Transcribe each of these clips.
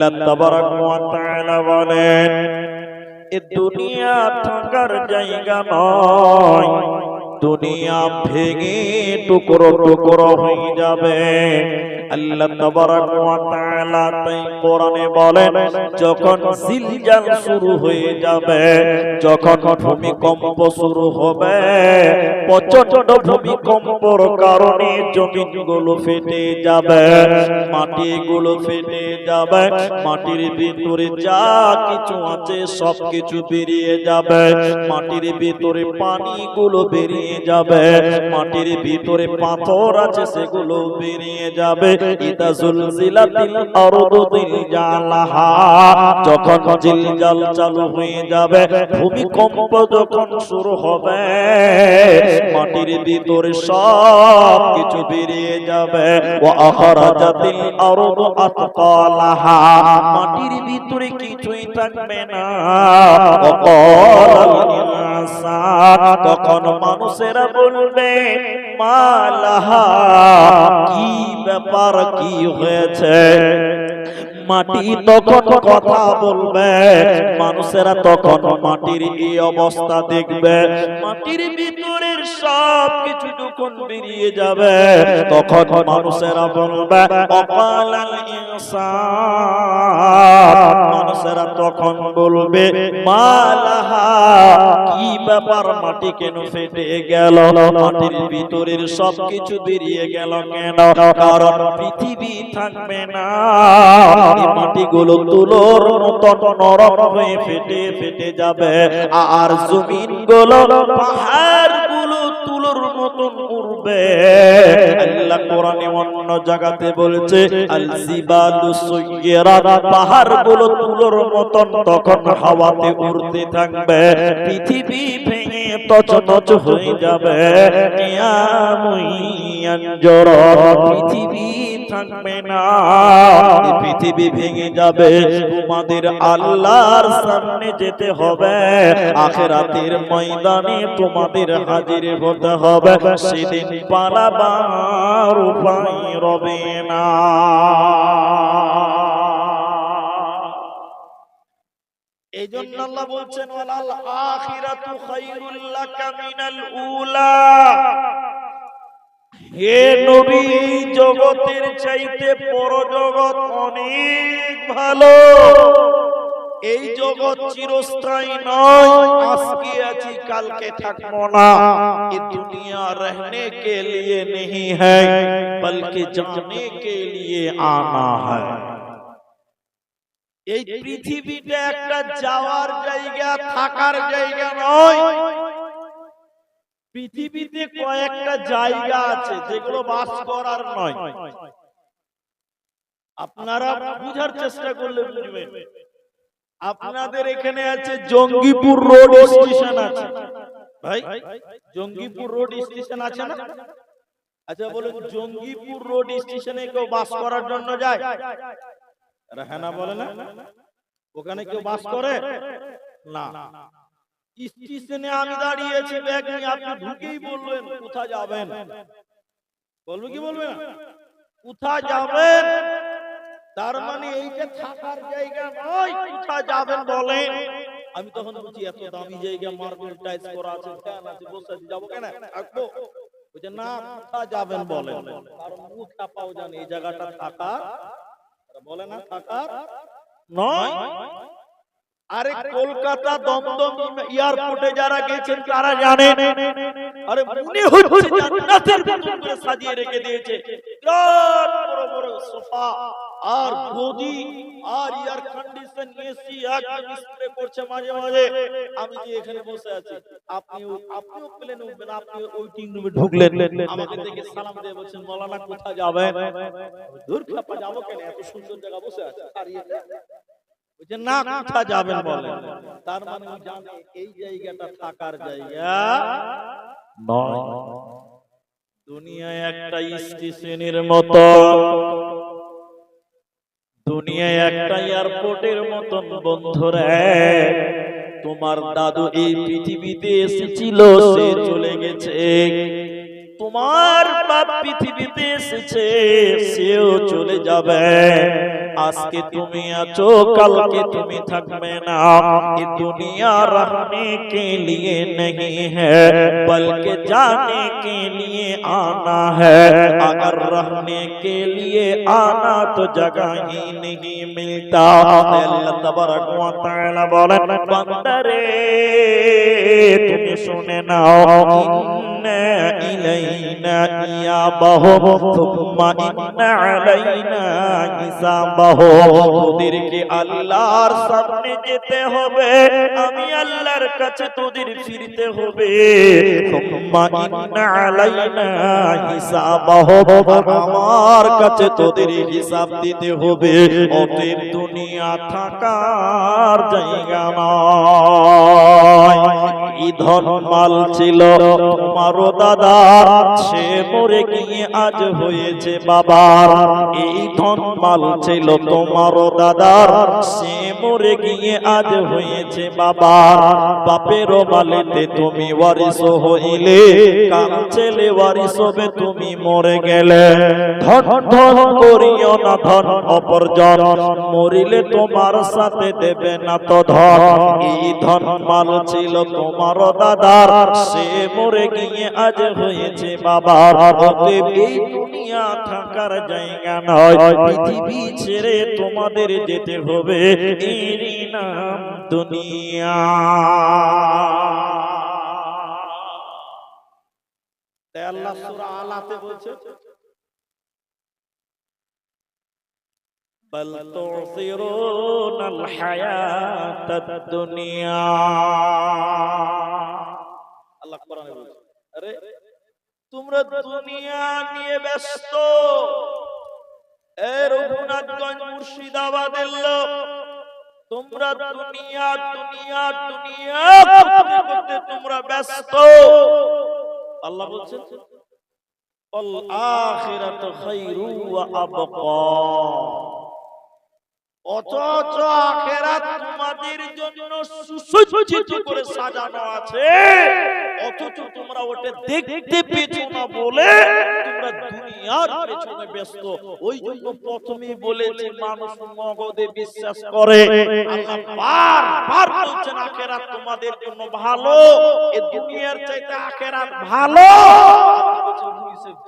আল্লাহ তাবারাক ওয়া তাআলা বলেন, এ দুনিয়া থাকার জায়গা নয়, দুনিয়া ভেঙে টুকরো টুকরো হয়ে যাবে। আল্লাহ তাবারাক ওয়া তাআলা তাই কোরআনে বলেন, যখন জিলজাল শুরু হয়ে যাবে, যখন ভূমিকম্প শুরু হবে, প্রচন্ড ভূমিকম্পর কারণে জমিনগুলো ফেটে যাবে, মাটিগুলো ফেটে যাবে, মাটির ভিতরে যা কিছু আছে সবকিছু বেরিয়ে যাবে, মাটির ভিতরে পানিগুলো বেরিয়ে যাবে, মাটির ভিতরে পাথর আছে সেগুলো বেরিয়ে যাবে। ইদা জুলজিলাতিল আরদু জিলজালাহা, যখন জিলজাল চালু হয়ে যাবে, ভূমিকম্প যখন শুরু হবে, মাটির ভিতরে সব কিছু বেরিয়ে যাবে। ওয়া আখরাজাতিল আরদু আতকালাহা, মাটির ভিতরে কিছুই থাকবে না। ওয়া ক্বালাল ইনসান, তখন মানুষেরা বলবে, মালাহা, কি ব্যাপার, কি হয়েছে? মাটি তখন কথা বলবে, মানুষেরা তখন মাটির এই অবস্থা দেখবে, মাটির ভিতরের সব কিছু যখন বেরিয়ে যাবে, তখন মানুষেরা বলবে, অকালাল ইনসান, মানুষেরা তখন বলবে, মালাহা, কি ব্যাপার, মাটি কেন ফেটে গেল, মাটির ভিতরের সব কিছু বেরিয়ে গেল কেন? কারণ পৃথিবী থাকবে না, মাটিগুলো তুলোর মতন নরম হয়ে ফেটে ফেটে যাবে, আর জমিনগুলো, পাহাড়গুলো তুলোর মতন উড়বে। আল্লাহ কোরআনে অন্য জায়গাতে বলছে, আল জিবালু সুয়্যিরাত, পাহাড়গুলো তুলোর মতন তখন হাওয়াতে উড়তে থাকবে, পৃথিবী ভেঙে তছনছ হয়ে যাবে। কিয়ামুন ইয়ানজুর, পৃথিবী থাকবে না, পৃথিবী ভেঙে যাবে, তোমাদের আল্লাহর সামনে যেতে হবে, আখিরাতের ময়দানে তোমাদের হাজির হতে হবে, সেদিন পালাবার উপায় রবে না। এই জন্য আল্লাহ বলছেন, ওয়ালাল আখিরাতু খায়রুল লাকা মিনাল উলা, হে নবী, জগতের চাইতে পরজগৎ অনেক ভালো। এই জগৎ চিরস্থায়ী নয়, আজকে আছি কালকে থাকবো না। এই দুনিয়া रहने के लिए नहीं है, बल्कि जाने के लिए आना है। এই পৃথিবীটা একটা যাওয়ার জায়গা, থাকার জায়গা নয়। পৃথিবীতে কয়েকটা জায়গা আছে যেগুলো বাস করার নয়। আপনারা বুঝার চেষ্টা করলে বুঝবেন। আপনাদের এখানে আছে জঙ্গিপুর রোড স্টেশন আছে, ভাই জঙ্গিপুর রোড স্টেশন আছে না? আচ্ছা বলুন, জঙ্গিপুর রোড স্টেশনে কেউ বাস করার জন্য যায়? হ্যাঁ না বলে না? ওখানে কেউ বাস করে না। স্টেশনে আমি দাঁড়িয়েছি, ব্যাগ নিয়ে, আপনি ঢুকেই বলবেন কোথায় যাবেন, বলবে কি বলবে না? কোথায় যাবেন, তার মানে এইটা থাকার জায়গা নয়, কোথায় যাবেন বলেন? আমি তখন বলছি, এত দামি জায়গা, মার্বেল টাইলস করা আছে, ফ্যান আছে, বসে আছি, যাবো কেন, থাকবো? বলছে না, কোথায় যাবেন বলেন? কারণ মুখ চাপাও জানে এই জায়গাটা থাকার, বলে না থাকার নয়। আরে কলকাতা দমদম এয়ারপোর্টে যারা গেছেন তারা জানেন, আরে মনে হচ্ছে জান্নাতের মতো করে সাজিয়ে রেখে দিয়েছে, বিরাট বড় বড় সোফা আর গদি আর এয়ার কন্ডিশন, এসি একদম স্প্রে করছে মাঝে মাঝে। আমি যে এখানে বসে আছি, আপনিও প্লেনে উঠবেন, আপনি ওয়েটিং রুমে ঢুকলেন, আমাকে দেখে সালাম দিয়ে বলছেন, মাওলানা কোথায় যাবেন? দূর খাপা যাবো কেন, এত সুন্দর জায়গা বসে আছে, বলছে না, কোথায় যাবেন বলেন? তার মানে জানে এই জায়গাটা থাকার জায়গা নয়। দুনিয়ায় একটা স্টেশনের মতো, দুনিয়ায় একটা এয়ারপোর্টের মতন বন্ধুরা। তোমার দাদু এই পৃথিবীতে এসেছিল, সে চলে গেছে। তোমার বাপ পৃথিবীতে এসেছে, সেও চলে যাবে। আজকে তুমি আছো কালকে তুমি থাকবে না। ये दुनिया रहने के लिए नहीं है बल्कि जाने के लिए आना है। अगर रहने के लिए आना तो जगह ही नहीं मिलता। अल्लाह तबारक व तआला बोलेन बंदा रे তুমি শুনে নাও ইন্না ইলাইনা ইয়াবাহুম সুম্মা ইন্না আলাইনা হিসাবাহুম। তোদেরকে আল্লাহর সামনে যেতে হবে, আমি আল্লাহর কাছে তোদের ফিরতে হবে। সুম্মা ইন্না আলাইনা হিসাবাহুম, আমার কাছে তোদের হিসাব দিতে হবে। অতএব দুনিয়া থাকার জায়গা নয়। এই ধন মাল ছিল তোমারও দাদা, সে মরে গিয়ে আজ হয়েছে বাবার। এই ধন মাল ছিল তোমারও দাদা, সে মরে গিয়ে আজ হয়েছে বাবার। বাপেরও মালেতে তুমি ওয়ারিস হইলে, কার ছেলে ওয়ারিস হবে তুমি মরে গেলে। ধন ধন করিও না ধন অপরজন, মরিলে তোমার সাথে দেবে না তো ধন। এই ধন মাল ছিল তোমারও দাদার, সে মরে গিয়ে আজ হয়েছে বাবার। অতএব এই দুনিয়া থাকার জায়গা নয়, পৃথিবী ছেড়ে তোমাদের যেতে হবে। এরই নাম দুনিয়া। তাই আল্লাহ সূরা আলাতে বলছে বল তুসিরুনাল হায়াতাদ দুনিয়া। আল্লাহ কোরআনে বলছে আরে তোমরা দুনিয়া নিয়ে ব্যস্ত। এ রঘুনাথগঞ্জ মুর্শিদাবাদের লোক, তোমরা দুনিয়া দুনিয়া দুনিয়া করতে তোমরা ব্যস্ত। আল্লাহ বলছেন আল আখিরাতু খায়রু ওয়া আবকা। অথচ আখিরাত তোমাদের জন্য সুসজ্জিত করে সাজানো আছে, অথচ তোমরা ওটা দেখতে পেছো না বলে তোমরা দুনিয়ার পেছনে ব্যস্ত। ওই জন্য প্রথমেই বলেছি মানুষ মগজে বিশ্বাস করে। আল্লাহ বারবার বলছেন আখিরাত তোমাদের জন্য ভালো, এই দুনিয়ার চাইতে আখিরাত ভালো।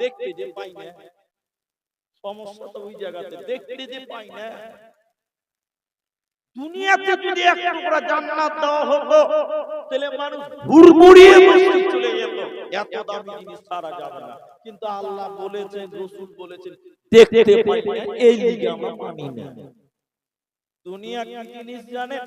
দেখতে যে পাই না, সমস্যা তো ওই জায়গাতে দেখতে যে পাই না। দুনিয়াতে যদি এক টুকরা জান্নাত দেওয়া হতো তাহলে মানুষ হুড়মুড়িয়ে বসে চলে যেত, এত দামি জিনিস ছাড়া যাবে না। কিন্তু আল্লাহ বলেছেন, রাসূল বলেছেন দেখতে পাই না, এই লিগে আমরা মানি না। দুনিয়া কি জিনিস জানেন?